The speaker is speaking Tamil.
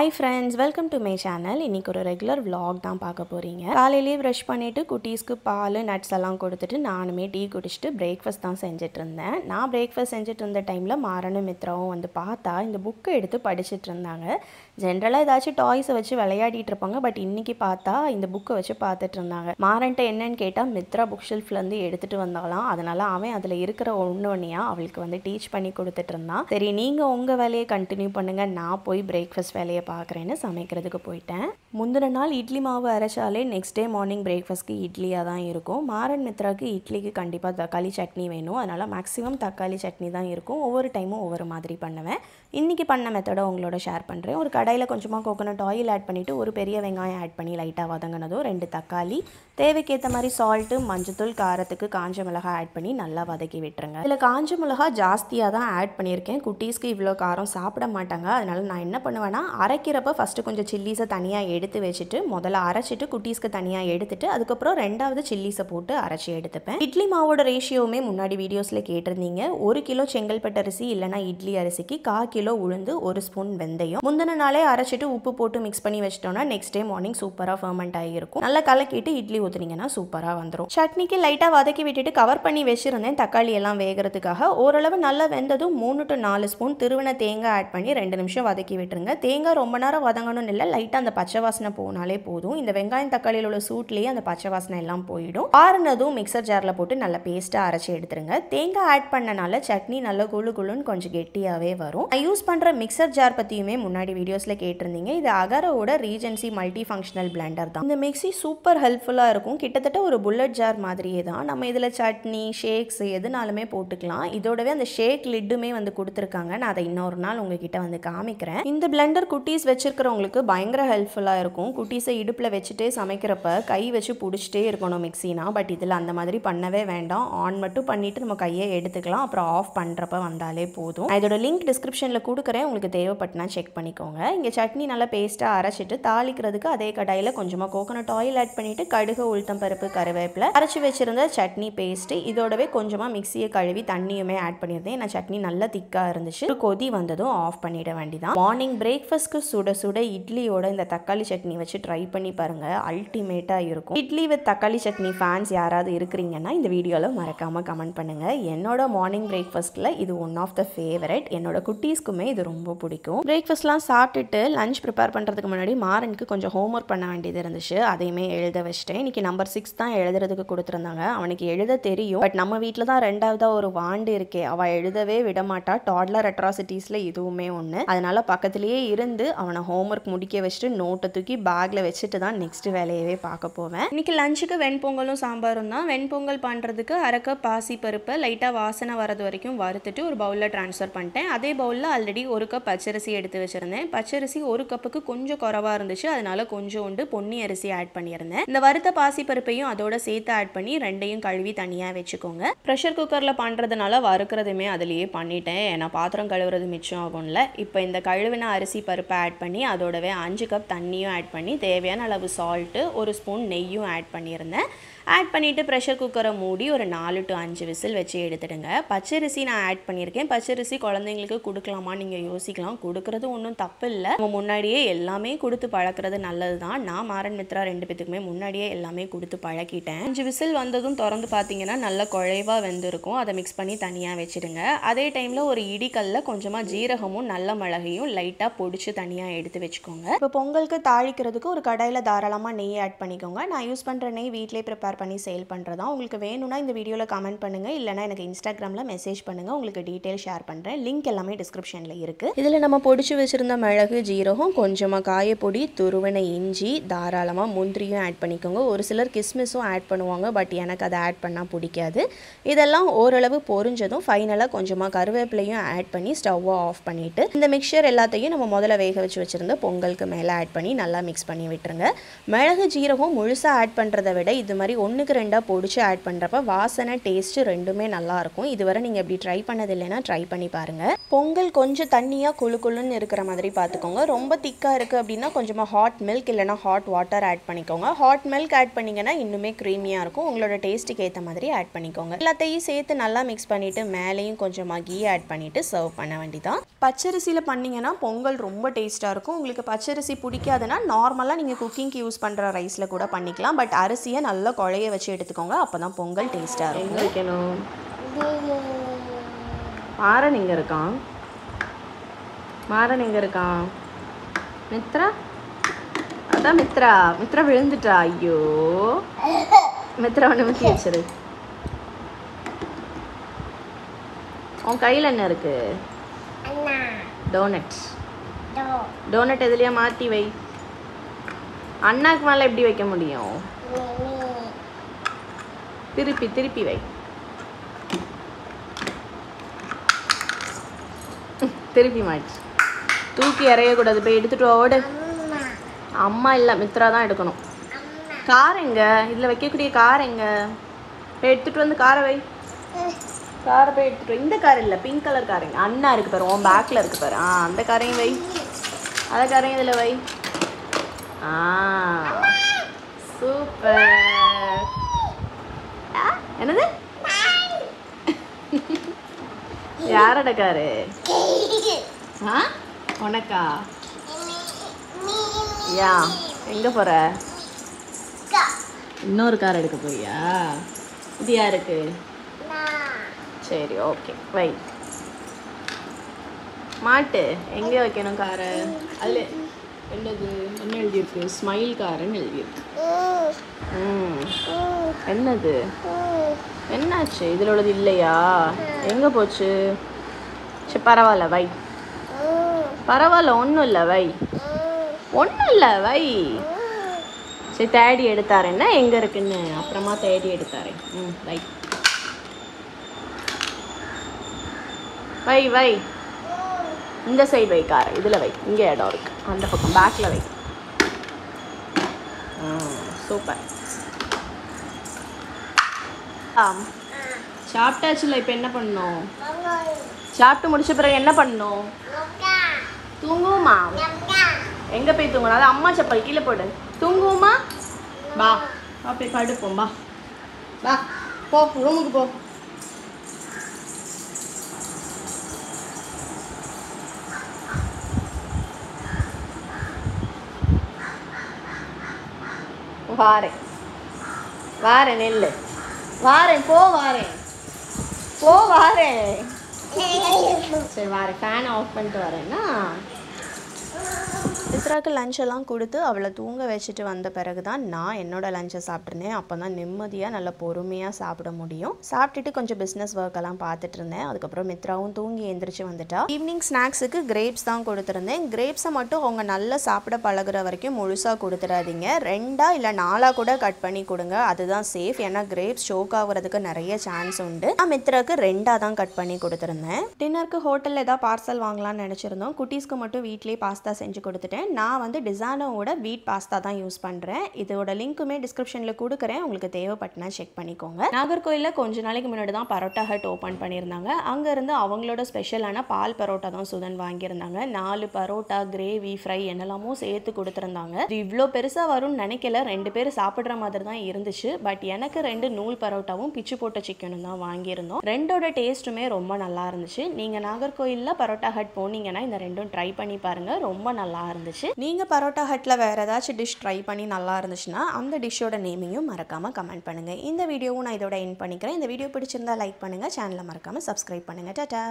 Hi friends, welcome to my channel. இன்னைக்கு ஒரு ரெகுலர் vlog தான் பார்க்க போறீங்க. காலையிலேயே பிரஷ் பண்ணிட்டு குட்டீஸ்க்கு பால் நட்ஸ் எல்லாம் கொடுத்துட்டு நானுமே டீ குடிச்சிட்டு பிரேக்ஃபாஸ்ட் தான் செஞ்சுட்டு இருந்தேன். நான் பிரேக்ஃபாஸ்ட் செஞ்சுட்டு இருந்த டைம்ல மாறனும் மித்ராவும் வந்து பார்த்தா இந்த புக்கை எடுத்து படிச்சிட்டு இருந்தாங்க. ஜென்ரலா ஏதாச்சும் டாய்ஸை வச்சு விளையாடிட்டு இருப்பாங்க, பட் இன்னைக்கு பார்த்தா இந்த புக்கை வச்சு பார்த்துட்டு இருந்தாங்க. மாறன்ட்ட என்னன்னு கேட்டா மித்ரா புக் ஷெல்ஃப்ல இருந்து எடுத்துட்டு வந்தாலாம். அதனால அவன் அதுல இருக்கிற ஒன்னொன்னையா அவளுக்கு வந்து டீச் பண்ணி கொடுத்துட்டு இருந்தான். சரி, நீங்க உங்க வேலையை கண்டினியூ பண்ணுங்க, நான் போய் பிரேக்ஃபாஸ்ட் வேலையை பார்க்குறேன்னு சமைக்கிறதுக்கு போயிட்டேன். முந்தின நாள் இட்லி மாவு அரைச்சாலே நெக்ஸ்ட் டே மார்னிங் பிரேக்ஃபாஸ்ட்க்கு இட்லியாக தான் இருக்கும். மாறன் மித்ராக்கு இட்லிக்கு கண்டிப்பாக தக்காளி சட்னி வேணும். அதனால் மேக்ஸிமம் தக்காளி சட்னி தான் இருக்கும். ஒவ்வொரு டைமும் ஒவ்வொரு மாதிரி பண்ணுவேன். இன்றைக்கி பண்ண மெத்தடை உங்களோட ஷேர் பண்ணுறேன். ஒரு கடாயில் கொஞ்சமாக கோகோனட் ஆயில் ஆட் பண்ணிவிட்டு ஒரு பெரிய வெங்காயம் ஆட் பண்ணி லைட்டாக வதங்கினதும் 2 தக்காளி, தேவைக்கேற்ற மாதிரி சால்ட்டு, மஞ்சத்தூள், காரத்துக்கு காஞ்ச மிளகாய் ஆட் பண்ணி நல்லா வதக்கி விட்டுருங்க. இதில் காஞ்ச மிளகாய் ஜாஸ்தியாக தான் ஆட் பண்ணியிருக்கேன். குட்டீஸ்க்கு இவ்வளோ காரம் சாப்பிட மாட்டாங்க. அதனால் நான் என்ன பண்ணுவேன்னா அரைக்கிறப்ப ஃபஸ்ட்டு கொஞ்சம் சில்லிஸை தனியாக எடுத்து வச்சுட்டு முதல்ல அரைச்சிட்டு குட்டீஸ்க்கு தனியாக எடுத்துட்டு அதுக்கப்புறம் 2வது சில்லிஸை போட்டு அரைச்சி எடுத்துப்பேன். இட்லி மாவோட ரேஷியோவுமே முன்னாடி வீடியோஸில் கேட்டிருந்தீங்க. 1 கிலோ செங்கல்பட்டு அரிசி இல்லைனா இட்லி அரிசிக்கு 1/4 கிலோ உளுந்து, 1 ஸ்பூன் வெந்தயம் முந்தின நாளே அரைச்சிட்டு உப்பு போட்டு மிக்ஸ் பண்ணி வச்சிட்டோம்னா நெக்ஸ்ட் டே மார்னிங் சூப்பராக ஃபர்மெண்ட் ஆகியிருக்கும். நல்லா கலக்கிட்டு இட்லி ஊற்றுனீங்கன்னா சூப்பராக வந்துடும். சட்னிக்கு லைட்டாக வதக்கி விட்டுட்டு கவர் பண்ணி வச்சிருந்தேன் தக்காளி எல்லாம் வேகிறதுக்காக. ஓரளவு நல்லா வெந்ததும் 3 to 4 ஸ்பூன் திருவின தேங்காய் ஆட் பண்ணி 2 நிமிஷம் வதக்கி விட்டுருங்க. தேங்காய் ரொம்ப நேரம் வதங்கணும்னு இல்லை, லைட்டாக அந்த பச்சை வாசனை போனாலே போதும். இந்த வெங்காயம் தக்காளியில் உள்ள சூட்லேயே அந்த பச்சை வாசனை எல்லாம் போயிடும். ஆறுனதும் மிக்சர் ஜாரில் போட்டு நல்லா பேஸ்ட்டாக அரைச்சி எடுத்துருங்க. தேங்காய் ஆட் பண்ணனால சட்னி நல்லா குழு குழுன்னு கொஞ்சம் கெட்டியாகவே வரும். நான் யூஸ் பண்ணுற மிக்சர் ஜார் பற்றியுமே முன்னாடி வீடியோஸில் கேட்டிருந்தீங்க. இது அகரோட ரீஜென்சி மல்டி ஃபங்க்ஷனல் பிளெண்டர் தான். இந்த மிக்ஸி சூப்பர் ஹெல்ப்ஃபுல்லாக இருக்கும். கிட்டத்தட்ட ஒரு புல்லட் ஜார் மாதிரியே தான். நம்ம இதில் சட்னி, ஷேக்ஸ் எதுனாலுமே போட்டுக்கலாம். இதோடவே அந்த ஷேக் லிட்டுமே வந்து கொடுத்துருக்காங்க. நான் அதை இன்னொரு நாள் உங்ககிட்ட வந்து காமிக்கிறேன். இந்த பிளெண்டர் குட்டீஸ் வச்சிருக்கிறவங்களுக்கு பயங்கர ஹெல்ப்ஃபுல்லாக இருக்கும். குட்டீஸை இடுப்பில் வச்சுட்டே சமைக்கிறப்ப கை வச்சு பிடிச்சிட்டே இருக்கணும் மிக்ஸினா. பட் இதில் அந்த மாதிரி பண்ணவே வேண்டாம். ஆன் மட்டும் பண்ணிவிட்டு நம்ம கையை எடுத்துக்கலாம். அப்புறம் ஆஃப் பண்ணுறப்ப வந்தாலே போதும். இதோட லிங்க் டிஸ்கிரிப்ஷனில் கொடுக்குறேன், உங்களுக்கு தேவைப்பட்டுனா செக் பண்ணிக்கோங்க. இங்கே சட்னி நல்லா பேஸ்ட்டாக அரைச்சிட்டு தாளிக்கிறதுக்கு அதே கடாயில் கொஞ்சமாக கோகோனட் ஆயில் ஆட் பண்ணிவிட்டு கடுகு, உளுத்தம் பருப்பு, கருவேப்பிலை, அரைச்சி வச்சுருந்த சட்னி பேஸ்ட்டு, இதோடவே கொஞ்சமாக மிக்ஸியை கழுவி தண்ணியுமே ஆட் பண்ணியிருந்தேன். ஏன்னா சட்னி நல்லா திக்காக இருந்துச்சு. ஒரு கொதி வந்ததும் ஆஃப் பண்ணிட வேண்டிதான். மார்னிங் பிரேக்ஃபாஸ்ட்க்கு சுட சுட இட்லியோட இந்த தக்காளி சட்னி வச்சு ட்ரை பண்ணி பாருங்க, அல்டிமேட்டா இருக்கும். இட்லி வித் தக்காளி சட்னி ஃபேன்ஸ் யாராவது இருக்கிறீங்கன்னா இந்த வீடியோல மறக்காம கமெண்ட் பண்ணுங்க. என்னோட மார்னிங் பிரேக்ஃபாஸ்ட்ல இது ஒன் ஆஃப் த ஃபேவரட். என்னோட குட்டீஸ்க்குமே இது ரொம்ப பிடிக்கும். பிரேக்ஃபாஸ்ட்லாம் சாப்பிட்டுட்டு லஞ்ச் ப்ரிப்பேர் பண்றதுக்கு முன்னாடி மாறனுக்கு கொஞ்சம் ஹோம்ஒர்க் பண்ண வேண்டியது இருந்துச்சு. அதையுமே எழுத வச்சிட்டேன். இன்னைக்கு நம்பர் 6 தான் எழுதுறதுக்கு கொடுத்துருந்தாங்க. அவனுக்கு எழுத தெரியும், பட் நம்ம வீட்டில் தான் 2வதா ஒரு வாண்டு இருக்கே, அவ எழுதவே விட மாட்டா. டாட்லர் அட்ராசிட்டிஸ்ல இதுவுமே ஒன்று. அதனால பக்கத்திலேயே இருந்து அவனை ஹோம்ஒர்க் முடிக்க வச்சுட்டு நோட்டை தூக்கி பேக்ல வச்சுட்டு தான் நெக்ஸ்ட் வேலையவே பார்க்க போவேன். இன்னைக்கு லஞ்சுக்கு வெண்பொங்கலும் சாம்பாரும் தான். வெண்பொங்கல் பண்ணுறதுக்கு அரைக்க பாசி பருப்பை லைட்டாக வாசனை வரது வரைக்கும் வறுத்துட்டு ஒரு பவுலில் ட்ரான்ஸ்ஃபர் பண்ணிட்டேன். அதே பவுலில் ஆல்ரெடி 1 கப் பச்சரிசி எடுத்து வச்சிருந்தேன். பச்சரிசி 1 கப்புக்கு கொஞ்சம் குறவாக இருந்துச்சு, அதனால கொஞ்சோண்டு பொன்னி அரிசி ஆட் பண்ணியிருந்தேன். இந்த வறுத்த பாசி பருப்பையும் அதோட சேர்த்து ஆட் பண்ணி 2யும் கழுவி தனியாக வச்சுக்கோங்க. ப்ரெஷர் குக்கரில் பண்ணுறதுனால வறுக்கிறதுமே அதுலேயே பண்ணிட்டேன். ஏன்னா பாத்திரம் கழுவுறது மிச்சம் ஆகும்ல. இப்போ இந்த கழுவின அரிசி பருப்பை ஆட் பண்ணி அதோடவே 5 கப் தண்ணியும் ஆட் பண்ணி தேவையான அளவு சால்ட்டு, 1 ஸ்பூன் நெய்யும் ஆட் பண்ணியிருந்தேன். ஆட் பண்ணிவிட்டு ப்ரெஷர் குக்கரை மூடி ஒரு 4 to 5 விசில் வச்சு எடுத்துடுங்க. பச்சரிசி நான் ஆட் பண்ணியிருக்கேன். பச்சரிசி குழந்தைங்களுக்கு கொடுக்கலாமா நீங்கள் யோசிக்கலாம். கொடுக்கறது ஒன்றும் தப்பு இல்லை. நம்ம முன்னாடியே எல்லாமே கொடுத்து பழக்கிறது நல்லது தான். நான் மாறன் மித்ரா 2 பேத்துக்குமே முன்னாடியே எல்லாமே கொடுத்து பழக்கிட்டேன். 5 விசில் வந்ததும் திறந்து பார்த்தீங்கன்னா நல்லா குழைவாக வெந்திருக்கும். அதை மிக்ஸ் பண்ணி தனியாக வச்சுடுங்க. அதே டைமில் ஒரு இடிக்கல்ல கொஞ்சமாக ஜீரகமும் நல்ல மிளகையும் லைட்டாக பொடிச்சு தனியாக எடுத்து வச்சுக்கோங்க. இப்போ பொங்கலுக்கு தாளிக்கிறதுக்கு ஒரு கடாயில் தாராளமாக நெய் ஆட் பண்ணிக்கோங்க. நான் யூஸ் பண்ணுற நெய் வீட்டிலே ப்ரிப்பேர் பண்ணி சேல் பண்ணுறதா. உங்களுக்கு வேணும்னா இந்த வீடியோவில் கமெண்ட் பண்ணுங்கள், இல்லைனா எனக்கு இன்ஸ்டாகிராமில் மெசேஜ் பண்ணுங்கள். உங்களுக்கு டீட்டெயில் ஷேர் பண்ணுறேன். லிங்க் எல்லாமே டிஸ்கிரிப்ஷனில் இருக்குது. இதில் நம்ம பொடிச்சு வச்சுருந்த மிளகு, ஜீரகம், கொஞ்சமாக காயப்பொடி, துருவன இஞ்சி, தாராளமாக முந்திரியும் ஆட் பண்ணிக்கோங்க. ஒரு சிலர் கிஸ்மிஸும் ஆட் பண்ணுவாங்க, பட் எனக்கு அதை ஆட் பண்ணால் பிடிக்காது. இதெல்லாம் ஓரளவு பொரிஞ்சதும் ஃபைனலாக கொஞ்சமாக கருவேப்பிலையும் ஆட் பண்ணி ஸ்டவ்வை ஆஃப் பண்ணிவிட்டு இந்த மிக்சர் எல்லாத்தையும் நம்ம முதல்ல வேக வச்சு வச்சுருந்த பொங்கலுக்கு மேலே ஆட் பண்ணி நல்லா மிக்ஸ் பண்ணி விட்டுருங்க. மிளகு, ஜீரகம் முழுசாக ஆட் பண்ணுறதை விட இது மாதிரி 1க்கு 2 பொடிச்சு ஆட் பண்ணுறப்ப வாசனை, டேஸ்ட்டு ரெண்டுமே நல்லாயிருக்கும். இதுவரை நீங்கள் எப்படி ட்ரை பண்ணது இல்லைன்னா ட்ரை பண்ணி பாருங்கள். பொங்கல் கொஞ்சம் தண்ணியாக குழு குழுன்னு இருக்கிற மாதிரி பார்த்து சேர்த்துக்கோங்க. ரொம்ப திக்காக இருக்குது அப்படின்னா கொஞ்சமாக ஹாட் மில்க் இல்லைனா ஹாட் வாட்டர் ஆட் பண்ணிக்கோங்க. ஹாட் மில்க் ஆட் பண்ணிங்கன்னா இன்னுமே க்ரீமியாக இருக்கும். உங்களோட டேஸ்ட்டுக்கு ஏற்ற மாதிரி ஆட் பண்ணிக்கோங்க. எல்லாத்தையும் சேர்த்து நல்லா மிக்ஸ் பண்ணிவிட்டு மேலேயும் கொஞ்சமாக கீ ஆட் பண்ணிவிட்டு சர்வ் பண்ண வேண்டியதான். பச்சரிசியில் பண்ணிங்கன்னா பொங்கல் ரொம்ப டேஸ்ட்டாக இருக்கும். உங்களுக்கு பச்சரிசி பிடிக்காதுன்னா நார்மலாக நீங்கள் குக்கிங்க்கு யூஸ் பண்ணுற ரைஸில் கூட பண்ணிக்கலாம். பட் அரிசியை நல்லா குழைய வச்சு எடுத்துக்கோங்க. அப்போ தான் பொங்கல் டேஸ்ட்டாக இருக்கும். எங்கே வைக்கணும்? மாறன் எங்கே இருக்கான்? மாறன் எங்கே இருக்கான்? மித்ரா, அதான் மித்ரா. மித்ரா விழுந்துட்டா. ஐயோ, மித்ரா ஒன்று முத்தி வச்சிரு. உன் கையில் என்ன இருக்கு? டோனட். டோனட் எதுலையா மாற்றி வை. அண்ணாக்கு மேலே எப்படி வைக்க முடியும்? திருப்பி திருப்பி வை. திருப்பி மாட்டி தூக்கி இறையக்கூடாது. போய் எடுத்துட்டு ஓடு. அம்மா இல்லை, மித்ரா தான் எடுக்கணும். கார் எங்க? இதில் வைக்கக்கூடிய கார் எங்க? போய் எடுத்துகிட்டு வந்து காரை வை. காரை போய் எடுத்துகிட்டு. இந்த கார் இல்லை, பிங்க் கலர் காருங்க. அண்ணா இருக்குது பாரு, உன் பேக்கில் இருக்குது பாரு. அந்த காரையும் வை. அதை காரையும் இதில் வை. சூப்பர். என்னது? யாரோட காரு? உனக்கா? யா, எங்கே போகிற? இன்னொரு கார் எடுக்க போறியா? இது யாருக்கு? சரி, ஓகே, வை. மாட்டு. எங்கே வைக்கணும் காரை? அதில் என்னது? என்ன எழுதியிருக்கு? ஸ்மைல் காருன்னு எழுதியிருக்கு. என்னது? என்னாச்சு? இதில் உள்ளது இல்லையா? எங்கே போச்சு? சரி, பரவாயில்ல, வை. பரவாயில்ல, ஒன்றும் இல்லை, வை. ஒன்றும் இல்லை, வை. சரி, தேடி எடுத்தாரேன்னா எங்கே இருக்குன்னு அப்புறமா தேடி எடுத்தாரேன். வை வை வை. இந்த சைடு வை காரை. இதில் வை. இங்கே இடம் இருக்கு. அந்த பக்கம் பேக்கில் வை. சூப்பர். சாப்பிட்டாச்சுல. இப்போ என்ன பண்ணணும்? சாப்பிட்டு முடிச்ச பிறகு என்ன பண்ணணும்? தூங்குவோமா? எங்கே போய் தூங்கணும்? அது அம்மா செப்பல் கீழே போடு. தூங்குவோமா? வா போய் படுப்போம். வா வா, போ ரூமுக்கு போ. வாரேன் வாரேன், நெல்லு. வாரேன், போ வாரேன், போ வாரேன். சரி வாரேன். ஃபேன் ஆஃப் பண்ணிட்டு வரேன்னா. மித்ராக்கு லஞ்ச் எல்லாம் கொடுத்து அவளை தூங்க வச்சுட்டு வந்த பிறகு தான் நான் என்னோட லஞ்சை சாப்பிட்ருந்தேன். அப்போ தான் நிம்மதியாக நல்லா பொறுமையாக சாப்பிட முடியும். சாப்பிட்டுட்டு கொஞ்சம் பிஸ்னஸ் ஒர்க் எல்லாம் பார்த்துட்டு இருந்தேன். அதுக்கப்புறம் மித்ராவும் தூங்கி எந்திரிச்சு வந்துட்டா. ஈவினிங் ஸ்நாக்ஸுக்கு கிரேப்ஸ் தான் கொடுத்துருந்தேன். கிரேப்ஸை மட்டும் அவங்க நல்லா சாப்பிட பழகுற வரைக்கும் முழுசாக கொடுத்துடாதீங்க. 2 இல்லை 4 கூட கட் பண்ணி கொடுங்க. அதுதான் சேஃப். ஏன்னா கிரேப்ஸ் சோக் ஆகுறதுக்கு நிறைய சான்ஸ் உண்டு. நான் மித்ராக்கு 2 தான் கட் பண்ணி கொடுத்துருந்தேன். டின்னருக்கு ஹோட்டலில் ஏதாவது பார்சல் வாங்கலாம்னு நினச்சிருந்தோம். குட்டீஸ்க்கு மட்டும் வீட்லேயே பாஸ்தா செஞ்சு கொடுத்துட்டேன். நான் வந்து டிசானோட வீட் பாஸ்தா தான் யூஸ் பண்ணுறேன். இதோட லிங்க்குமே டிஸ்கிரிப்ஷனில் கொடுக்குறேன். உங்களுக்கு தேவைப்பட்டுனா செக் பண்ணிக்கோங்க. நாகர்கோயிலில் கொஞ்ச நாளைக்கு முன்னாடி தான் பரோட்டா ஹட் ஓப்பன் பண்ணியிருந்தாங்க. அங்கேருந்து அவங்களோட ஸ்பெஷலான பால் பரோட்டா தான் சுதன் வாங்கியிருந்தாங்க. 4 பரோட்டா, கிரேவி, ஃப்ரை என்னெல்லாமோ சேர்த்து கொடுத்துருந்தாங்க. இது இவ்வளோ பெருசாக வரும்னு நினைக்கல. 2 பேர் சாப்பிட்ற மாதிரி தான் இருந்துச்சு. பட் எனக்கு 2 நூல் பரோட்டாவும் பிச்சு போட்ட சிக்கனும் தான் வாங்கியிருந்தோம். 2ஓட டேஸ்ட்டுமே ரொம்ப நல்லா இருந்துச்சு. நீங்கள் நாகர்கோயிலில் பரோட்டா ஹட் போனீங்கன்னா இந்த 2ம் ட்ரை பண்ணி பாருங்கள். ரொம்ப நல்லா இருந்துச்சு. நீங்கள் பரோட்டா ஹட்டில் வேறு ஏதாச்சும் டிஷ் ட்ரை பண்ணி நல்லா இருந்துச்சுன்னா அந்த டிஷ்ஷோட நேமையும் மறக்காமல் கமெண்ட் பண்ணுங்கள். இந்த வீடியோவும் நான் இதோட எண்ட் பண்ணிக்கிறேன். இந்த வீடியோ பிடிச்சிருந்தா லைக் பண்ணுங்கள். சேனலை மறக்காமல் சப்ஸ்கிரைப் பண்ணுங்கள். டாடா.